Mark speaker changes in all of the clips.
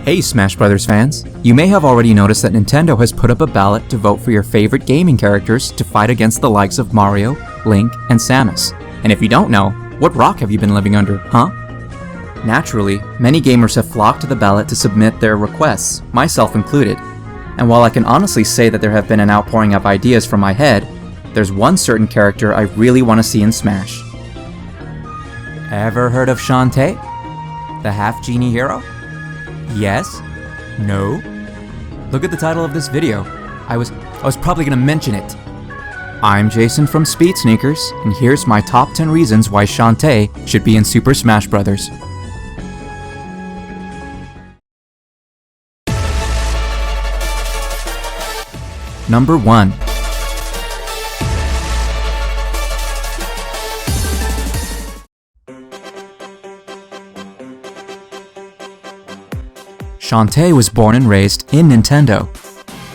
Speaker 1: Hey Smash Brothers fans! You may have already noticed that Nintendo has put up a ballot to vote for your favorite gaming characters to fight against the likes of Mario, Link, and Samus. And if you don't know, what rock have you been living under, huh? Naturally, many gamers have flocked to the ballot to submit their requests, myself included. And while I can honestly say that there have been an outpouring of ideas from my head, there's one certain character I really want to see in Smash. Ever heard of Shantae? The half-genie hero? Yes? No? Look at the title of this video. I was probably gonna mention it. I'm Jason from Speed Sneakers, and here's my top 10 reasons why Shantae should be in Super Smash Bros. Number 1. Shantae was born and raised in Nintendo.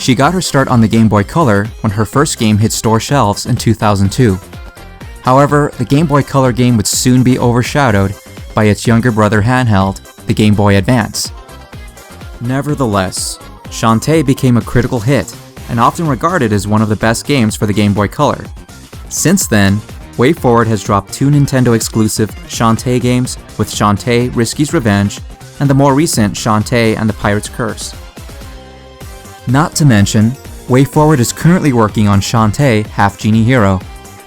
Speaker 1: She got her start on the Game Boy Color when her first game hit store shelves in 2002. However, the Game Boy Color game would soon be overshadowed by its younger brother handheld, the Game Boy Advance. Nevertheless, Shantae became a critical hit and often regarded as one of the best games for the Game Boy Color. Since then, WayForward has dropped 2 Nintendo-exclusive Shantae games with Shantae Risky's Revenge and the more recent Shantae and the Pirate's Curse. Not to mention, WayForward is currently working on Shantae Half-Genie Hero,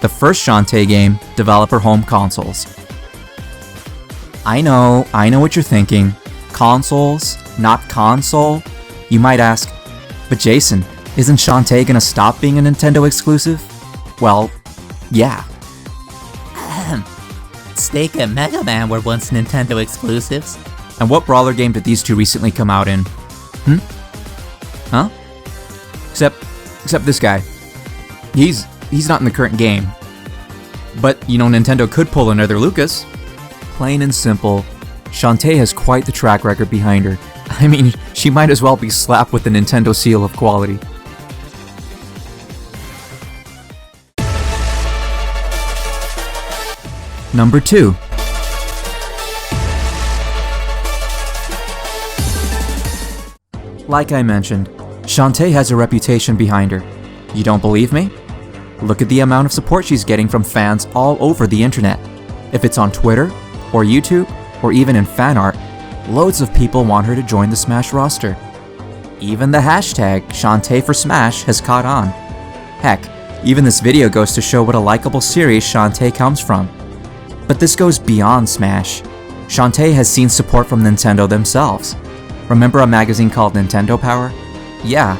Speaker 1: the first Shantae game developed for home consoles. I know what you're thinking. Consoles, not console? You might ask, but Jason, isn't Shantae gonna stop being a Nintendo exclusive? Well, yeah.
Speaker 2: Snake and Mega Man were once Nintendo exclusives.
Speaker 1: And what brawler game did these two recently come out in? Huh? Except this guy. He's not in the current game. But, Nintendo could pull another Lucas. Plain and simple, Shantae has quite the track record behind her. I mean, she might as well be slapped with the Nintendo seal of quality. Number 2. Like I mentioned, Shantae has a reputation behind her. You don't believe me? Look at the amount of support she's getting from fans all over the internet. If it's on Twitter, or YouTube, or even in fan art, loads of people want her to join the Smash roster. Even the hashtag Shantae for Smash has caught on. Heck, even this video goes to show what a likable series Shantae comes from. But this goes beyond Smash. Shantae has seen support from Nintendo themselves. Remember a magazine called Nintendo Power? Yeah,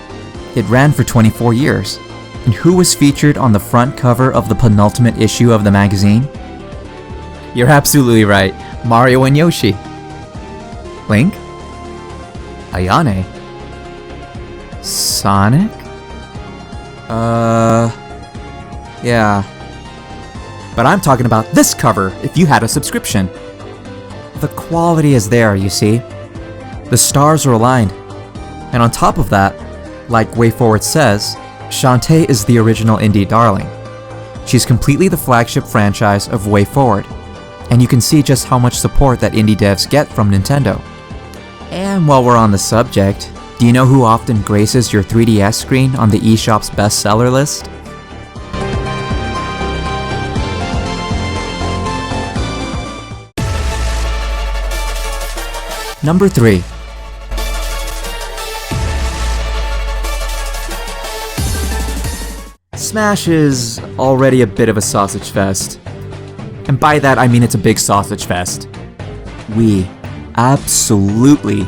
Speaker 1: it ran for 24 years. And who was featured on the front cover of the penultimate issue of the magazine? You're absolutely right, Mario and Yoshi. Link? Ayane? Sonic? Yeah. But I'm talking about this cover if you had a subscription. The quality is there, you see. The stars are aligned. And on top of that, like WayForward says, Shantae is the original indie darling. She's completely the flagship franchise of WayForward, and you can see just how much support that indie devs get from Nintendo. And while we're on the subject, do you know who often graces your 3DS screen on the eShop's bestseller list? Number 3. Smash is already a bit of a sausage fest. And by that I mean it's a big sausage fest. We absolutely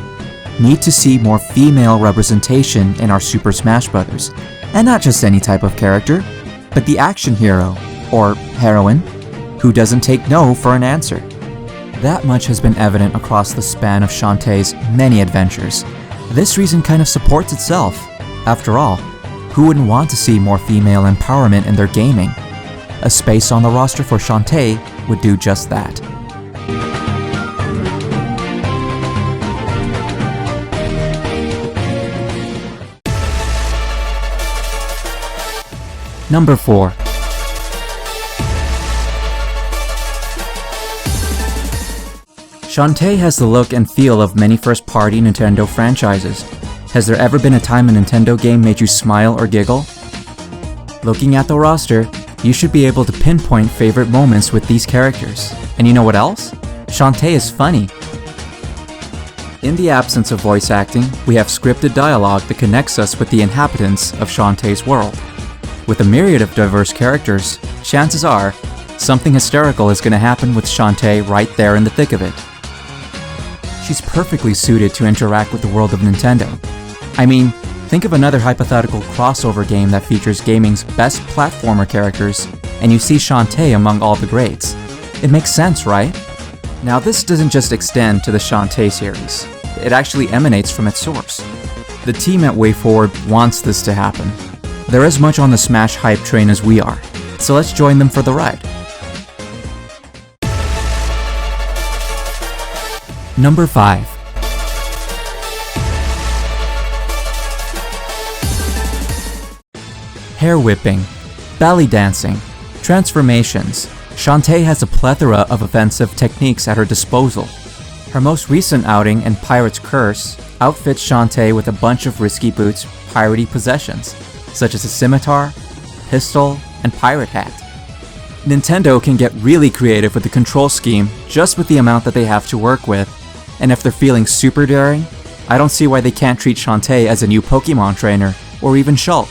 Speaker 1: need to see more female representation in our Super Smash Bros. And not just any type of character, but the action hero, or heroine, who doesn't take no for an answer. That much has been evident across the span of Shantae's many adventures. This reason kind of supports itself. After all, who wouldn't want to see more female empowerment in their gaming? A space on the roster for Shantae would do just that. Number 4. Shantae has the look and feel of many first-party Nintendo franchises. Has there ever been a time a Nintendo game made you smile or giggle? Looking at the roster, you should be able to pinpoint favorite moments with these characters. And you know what else? Shantae is funny. In the absence of voice acting, we have scripted dialogue that connects us with the inhabitants of Shantae's world. With a myriad of diverse characters, chances are, something hysterical is going to happen with Shantae right there in the thick of it. She's perfectly suited to interact with the world of Nintendo. I mean, think of another hypothetical crossover game that features gaming's best platformer characters, and you see Shantae among all the greats. It makes sense, right? Now this doesn't just extend to the Shantae series. It actually emanates from its source. The team at WayForward wants this to happen. They're as much on the Smash hype train as we are, so let's join them for the ride. Number 5. Hair whipping, belly dancing, transformations. Shantae has a plethora of offensive techniques at her disposal. Her most recent outing in Pirate's Curse outfits Shantae with a bunch of risky boots piratey possessions, such as a scimitar, pistol, and pirate hat. Nintendo can get really creative with the control scheme just with the amount that they have to work with, and if they're feeling super daring, I don't see why they can't treat Shantae as a new Pokemon trainer, or even Shulk.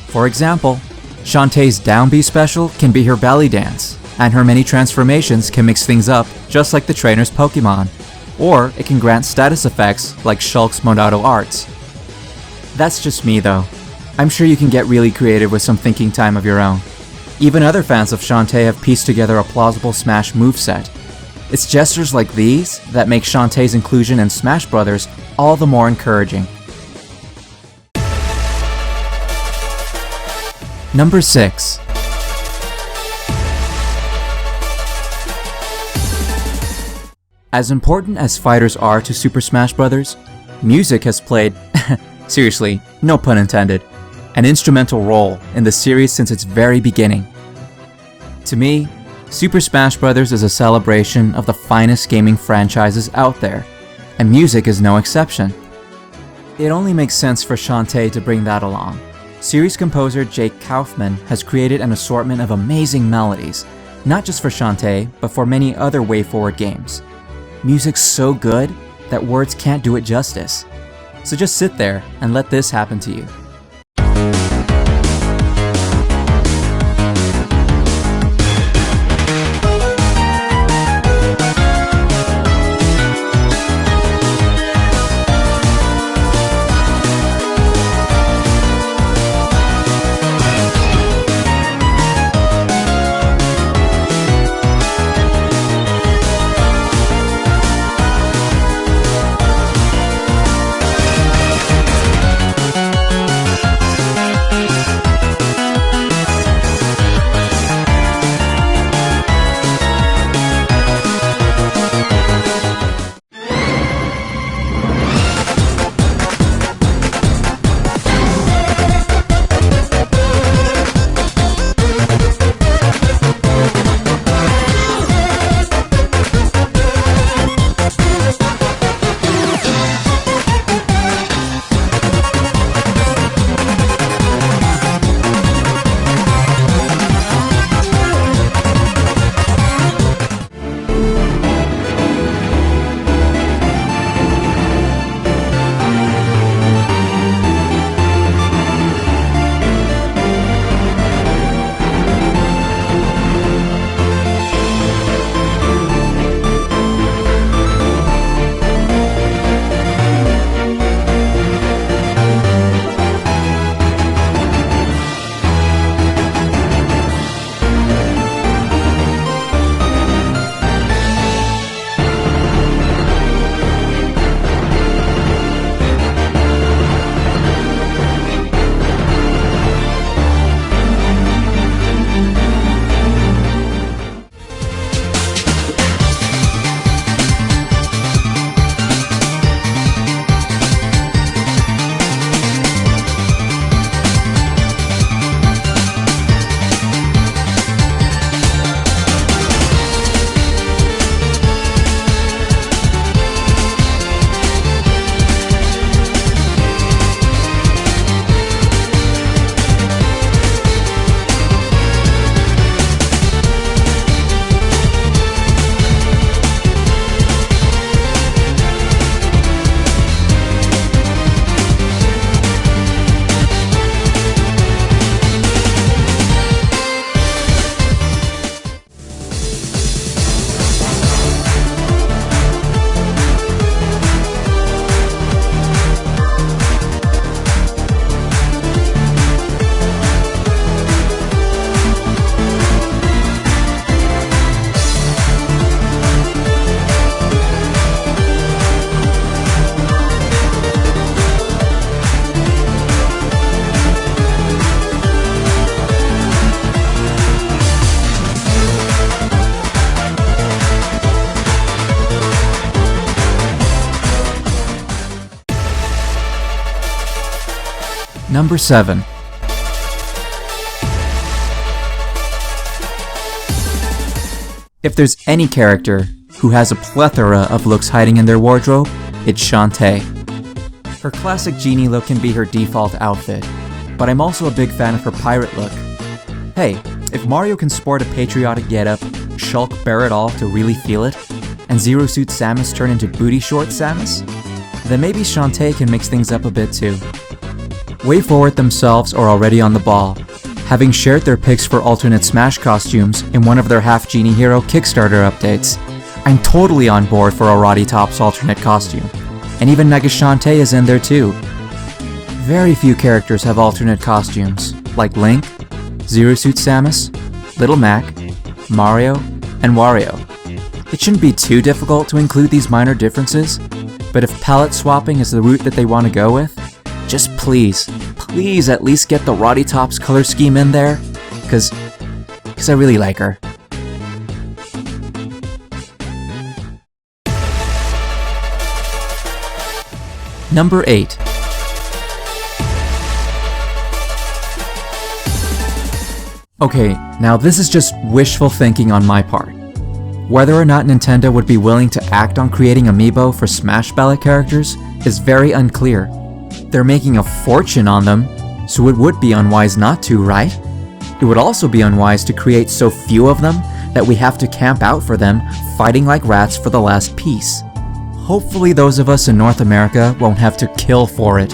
Speaker 1: For example, Shantae's Down B special can be her belly dance, and her many transformations can mix things up just like the trainer's Pokemon, or it can grant status effects like Shulk's Monado arts. That's just me though. I'm sure you can get really creative with some thinking time of your own. Even other fans of Shantae have pieced together a plausible Smash moveset. It's gestures like these that make Shantae's inclusion in Smash Bros. All the more encouraging. Number 6. As important as fighters are to Super Smash Bros., music has played, seriously, no pun intended, an instrumental role in the series since its very beginning. To me, Super Smash Bros. Is a celebration of the finest gaming franchises out there, and music is no exception. It only makes sense for Shantae to bring that along. Series composer Jake Kaufman has created an assortment of amazing melodies, not just for Shantae, but for many other WayForward games. Music's so good that words can't do it justice. So just sit there and let this happen to you. Number 7. If there's any character who has a plethora of looks hiding in their wardrobe, it's Shantae. Her classic genie look can be her default outfit, but I'm also a big fan of her pirate look. Hey, if Mario can sport a patriotic getup, Shulk bear it all to really feel it, and Zero Suit Samus turn into booty short Samus, then maybe Shantae can mix things up a bit too. WayForward themselves are already on the ball, having shared their picks for alternate Smash costumes in one of their Half Genie Hero Kickstarter updates. I'm totally on board for a Roddy Top's alternate costume, and even Mega Shantae is in there too. Very few characters have alternate costumes, like Link, Zero Suit Samus, Little Mac, Mario, and Wario. It shouldn't be too difficult to include these minor differences, but if palette swapping is the route that they want to go with, just please at least get the Roddy Top's color scheme in there, cause I really like her. Number 8. Okay, now this is just wishful thinking on my part. Whether or not Nintendo would be willing to act on creating amiibo for Smash Ballot characters is very unclear. They're making a fortune on them, so it would be unwise not to, right? It would also be unwise to create so few of them that we have to camp out for them, fighting like rats for the last piece. Hopefully those of us in North America won't have to kill for it.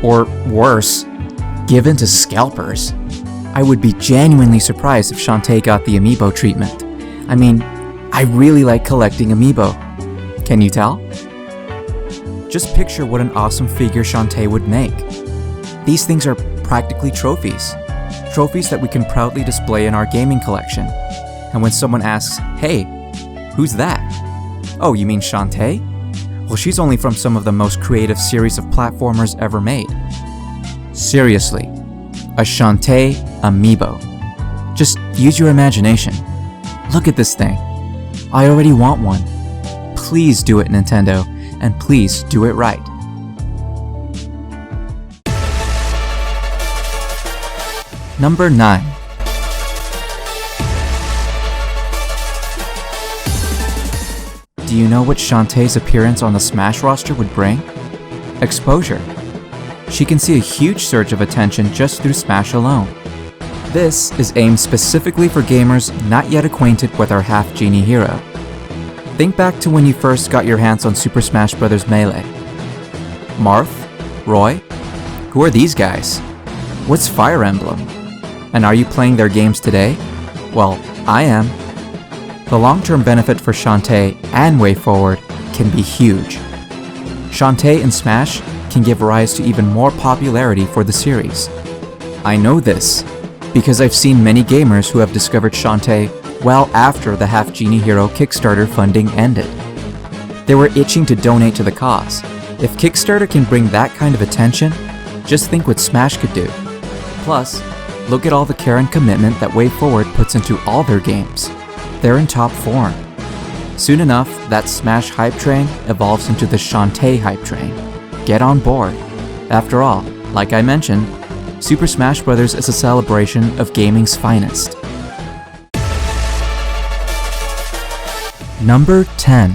Speaker 1: Or worse, give in to scalpers. I would be genuinely surprised if Shantae got the amiibo treatment. I mean, I really like collecting amiibo. Can you tell? Just picture what an awesome figure Shantae would make. These things are practically trophies. Trophies that we can proudly display in our gaming collection. And when someone asks, "Hey, who's that?" "Oh, you mean Shantae?" Well, she's only from some of the most creative series of platformers ever made. Seriously, a Shantae amiibo. Just use your imagination. Look at this thing. I already want one. Please do it, Nintendo, and please do it right. Number 9. Do you know what Shantae's appearance on the Smash roster would bring? Exposure. She can see a huge surge of attention just through Smash alone. This is aimed specifically for gamers not yet acquainted with our Half Genie hero. Think back to when you first got your hands on Super Smash Bros. Melee. Marth? Roy? Who are these guys? What's Fire Emblem? And are you playing their games today? Well, I am. The long-term benefit for Shantae and WayForward can be huge. Shantae in Smash can give rise to even more popularity for the series. I know this because I've seen many gamers who have discovered Shantae well after the Half Genie Hero Kickstarter funding ended. They were itching to donate to the cause. If Kickstarter can bring that kind of attention, just think what Smash could do. Plus, look at all the care and commitment that WayForward puts into all their games. They're in top form. Soon enough, that Smash hype train evolves into the Shantae hype train. Get on board. After all, like I mentioned, Super Smash Bros. Is a celebration of gaming's finest. Number 10.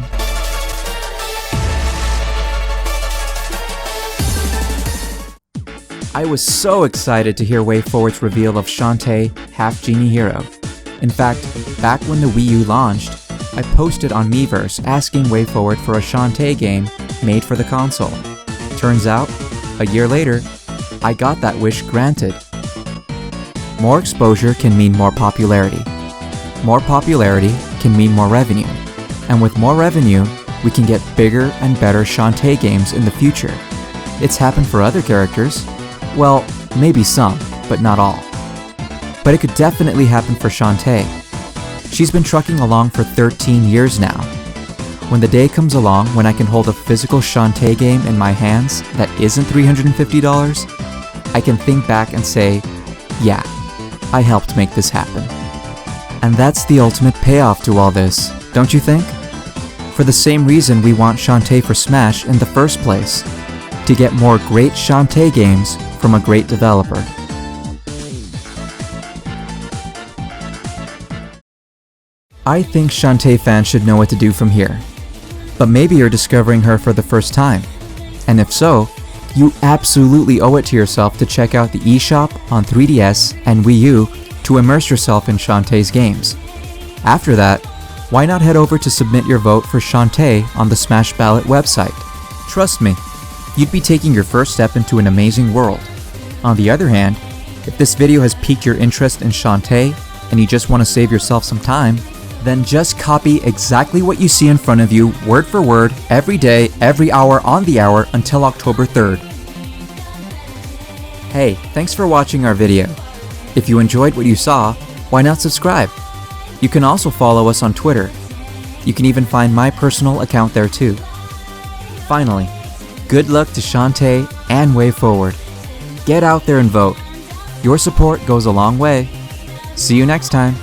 Speaker 1: I was so excited to hear WayForward's reveal of Shantae Half Genie Hero. In fact, back when the Wii U launched, I posted on Miiverse asking WayForward for a Shantae game made for the console. Turns out, a year later, I got that wish granted. More exposure can mean more popularity. More popularity can mean more revenue. And with more revenue, we can get bigger and better Shantae games in the future. It's happened for other characters. Well, maybe some, but not all. But it could definitely happen for Shantae. She's been trucking along for 13 years now. When the day comes along when I can hold a physical Shantae game in my hands that isn't $350, I can think back and say, yeah, I helped make this happen. And that's the ultimate payoff to all this, don't you think? For the same reason we want Shantae for Smash in the first place. to get more great Shantae games from a great developer. I think Shantae fans should know what to do from here. But maybe you're discovering her for the first time. And if so, you absolutely owe it to yourself to check out the eShop on 3DS and Wii U to immerse yourself in Shantae's games. After that, why not head over to submit your vote for Shantae on the Smash Ballot website? Trust me, you'd be taking your first step into an amazing world. On the other hand, if this video has piqued your interest in Shantae and you just want to save yourself some time, then just copy exactly what you see in front of you, word for word, every day, every hour on the hour until October 3rd. Hey, thanks for watching our video. If you enjoyed what you saw, why not subscribe? You can also follow us on Twitter. You can even find my personal account there too. Finally, good luck to Shantae and Way Forward. Get out there and vote. Your support goes a long way. See you next time.